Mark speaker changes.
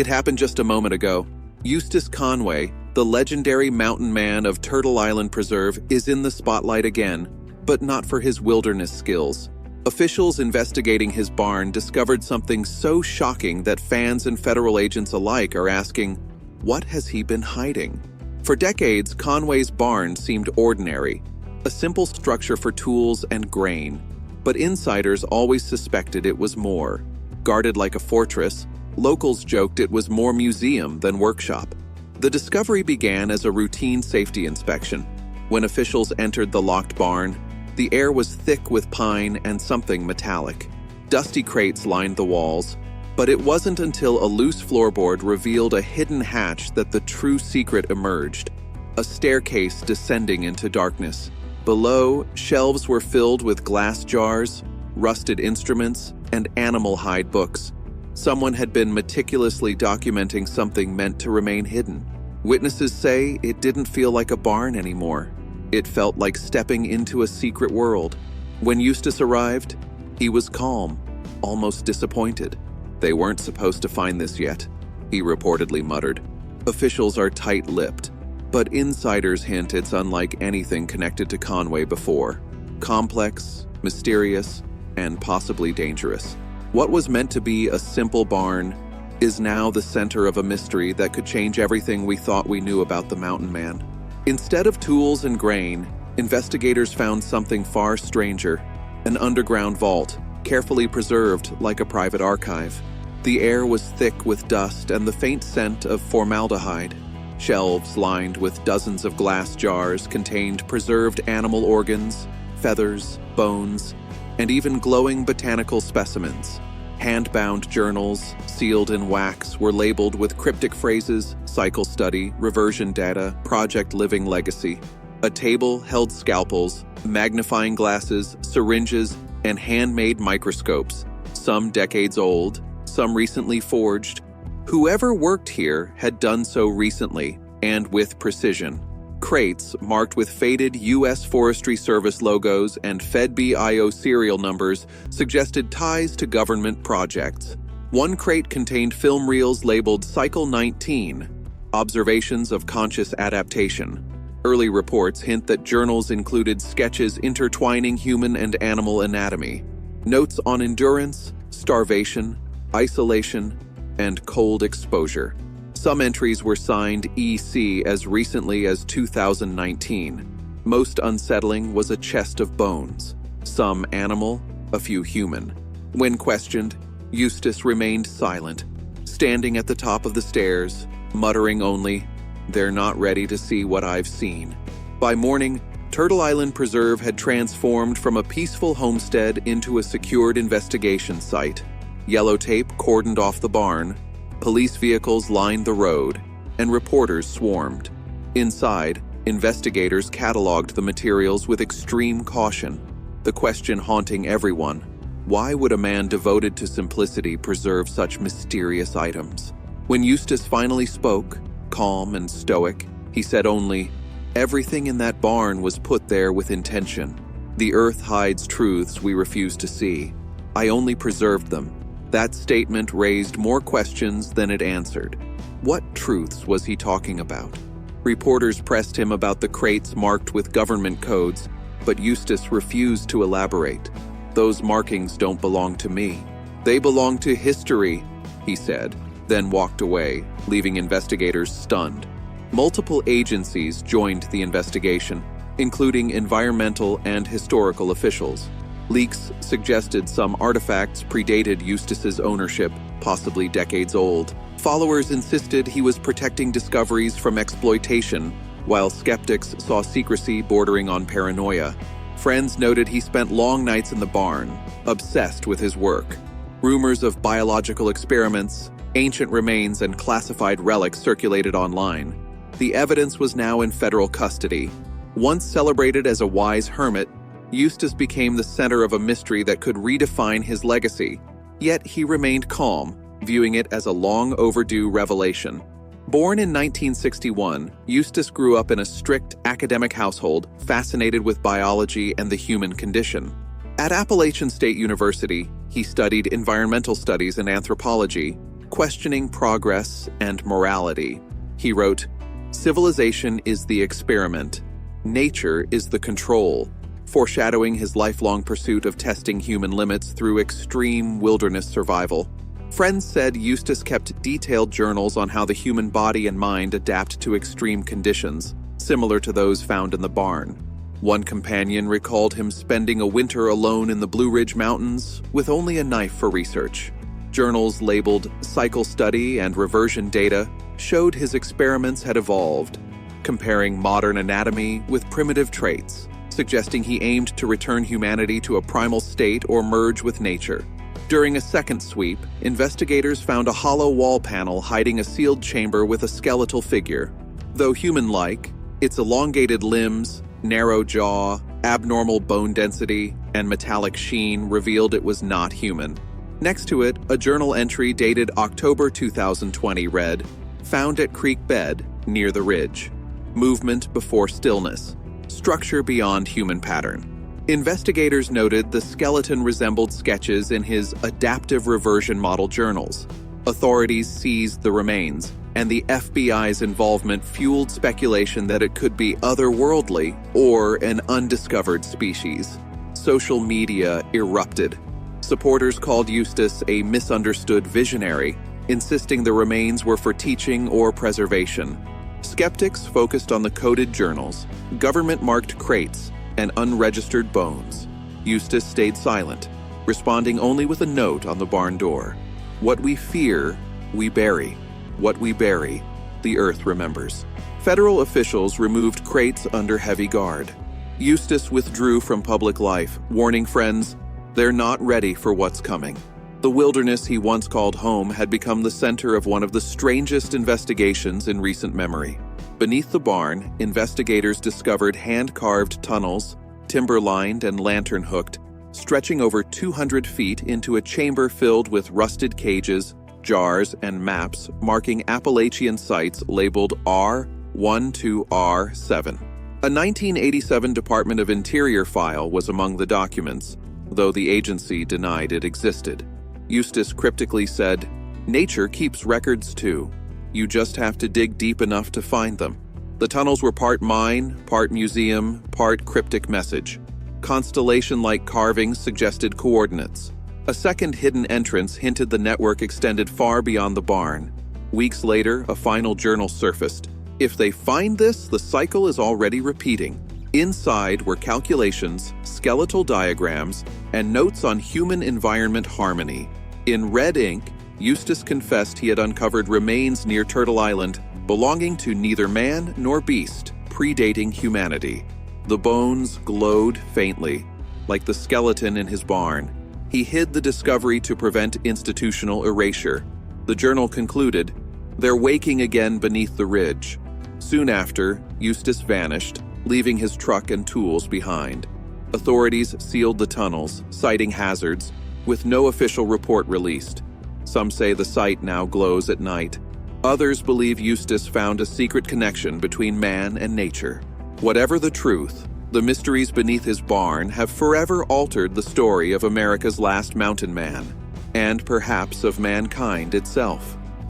Speaker 1: It happened just a moment ago. Eustace Conway, the legendary mountain man of Turtle Island Preserve, is in the spotlight again, but not for his wilderness skills. Officials investigating his barn discovered something so shocking that fans and federal agents alike are asking, what has he been hiding? For decades, Conway's barn seemed ordinary, a simple structure for tools and grain. But insiders always suspected it was more. Guarded like a fortress, locals joked it was more museum than workshop. The discovery began as a routine safety inspection. When officials entered the locked barn, the air was thick with pine and something metallic. Dusty crates lined the walls, but it wasn't until a loose floorboard revealed a hidden hatch that the true secret emerged. A staircase descending into darkness. Below, shelves were filled with glass jars, rusted instruments, and animal hide books. Someone had been meticulously documenting something meant to remain hidden. Witnesses say it didn't feel like a barn anymore. It felt like stepping into a secret world. When Eustace arrived, he was calm, almost disappointed. They weren't supposed to find this yet, he reportedly muttered. Officials are tight-lipped, but insiders hint it's unlike anything connected to Conway before. Complex, mysterious, and possibly dangerous. What was meant to be a simple barn is now the center of a mystery that could change everything we thought we knew about the mountain man. Instead of tools and grain, investigators found something far stranger, an underground vault, carefully preserved like a private archive. The air was thick with dust and the faint scent of formaldehyde. Shelves lined with dozens of glass jars contained preserved animal organs, feathers, bones, and even glowing botanical specimens. Hand-bound journals, sealed in wax, were labeled with cryptic phrases: cycle study, reversion data, project living legacy. A table held scalpels, magnifying glasses, syringes, and handmade microscopes, some decades old, some recently forged. Whoever worked here had done so recently and with precision. Crates marked with faded U.S. Forestry Service logos and FedBIO serial numbers suggested ties to government projects. One crate contained film reels labeled Cycle 19, Observations of Conscious Adaptation. Early reports hint that journals included sketches intertwining human and animal anatomy, notes on endurance, starvation, isolation, and cold exposure. Some entries were signed EC as recently as 2019. Most unsettling was a chest of bones, some animal, a few human. When questioned, Eustace remained silent, standing at the top of the stairs, muttering only, "They're not ready to see what I've seen." By morning, Turtle Island Preserve had transformed from a peaceful homestead into a secured investigation site. Yellow tape cordoned off the barn, police vehicles lined the road, and reporters swarmed. Inside, investigators cataloged the materials with extreme caution. The question haunting everyone: why would a man devoted to simplicity preserve such mysterious items? When Eustace finally spoke, calm and stoic, he said only, "Everything in that barn was put there with intention. The earth hides truths we refuse to see. I only preserved them." That statement raised more questions than it answered. What truths was he talking about? Reporters pressed him about the crates marked with government codes, but Eustace refused to elaborate. "Those markings don't belong to me. They belong to history," he said, then walked away, leaving investigators stunned. Multiple agencies joined the investigation, including environmental and historical officials. Leaks suggested some artifacts predated Eustace's ownership, possibly decades old. Followers insisted he was protecting discoveries from exploitation, while skeptics saw secrecy bordering on paranoia. Friends noted he spent long nights in the barn, obsessed with his work. Rumors of biological experiments, ancient remains, and classified relics circulated online. The evidence was now in federal custody. Once celebrated as a wise hermit, Eustace became the center of a mystery that could redefine his legacy. Yet he remained calm, viewing it as a long overdue revelation. Born in 1961, Eustace grew up in a strict academic household, fascinated with biology and the human condition. At Appalachian State University, he studied environmental studies and anthropology, questioning progress and morality. He wrote, "Civilization is the experiment. Nature is the control," foreshadowing his lifelong pursuit of testing human limits through extreme wilderness survival. Friends said Eustace kept detailed journals on how the human body and mind adapt to extreme conditions, similar to those found in the barn. One companion recalled him spending a winter alone in the Blue Ridge Mountains with only a knife for research. Journals labeled cycle study and reversion data showed his experiments had evolved, comparing modern anatomy with primitive traits, suggesting he aimed to return humanity to a primal state or merge with nature. During a second sweep, investigators found a hollow wall panel hiding a sealed chamber with a skeletal figure. Though human-like, its elongated limbs, narrow jaw, abnormal bone density, and metallic sheen revealed it was not human. Next to it, a journal entry dated October 2020 read, "Found at creek bed, near the ridge. Movement before stillness. Structure beyond human pattern." Investigators noted the skeleton resembled sketches in his adaptive reversion model journals. Authorities seized the remains, and the FBI's involvement fueled speculation that it could be otherworldly or an undiscovered species. Social media erupted. Supporters called Eustace a misunderstood visionary, insisting the remains were for teaching or preservation. Skeptics focused on the coded journals, government-marked crates, and unregistered bones. Eustace stayed silent, responding only with a note on the barn door. "What we fear, we bury. What we bury, the earth remembers." Federal officials removed crates under heavy guard. Eustace withdrew from public life, warning friends, "They're not ready for what's coming." The wilderness he once called home had become the center of one of the strangest investigations in recent memory. Beneath the barn, investigators discovered hand-carved tunnels, timber-lined and lantern-hooked, stretching over 200 feet into a chamber filled with rusted cages, jars, and maps marking Appalachian sites labeled R1 to R7. A 1987 Department of Interior file was among the documents, though the agency denied it existed. Eustace cryptically said, "Nature keeps records too. You just have to dig deep enough to find them." The tunnels were part mine, part museum, part cryptic message. Constellation-like carvings suggested coordinates. A second hidden entrance hinted the network extended far beyond the barn. Weeks later, a final journal surfaced. "If they find this, the cycle is already repeating." Inside were calculations, skeletal diagrams, and notes on human-environment harmony. In red ink, Eustace confessed he had uncovered remains near Turtle Island belonging to neither man nor beast, predating humanity. The bones glowed faintly, like the skeleton in his barn. He hid the discovery to prevent institutional erasure. The journal concluded, "They're waking again beneath the ridge." Soon after, Eustace vanished, leaving his truck and tools behind. Authorities sealed the tunnels, citing hazards, with no official report released. Some say the site now glows at night. Others believe Eustace found a secret connection between man and nature. Whatever the truth, the mysteries beneath his barn have forever altered the story of America's last mountain man, and perhaps of mankind itself.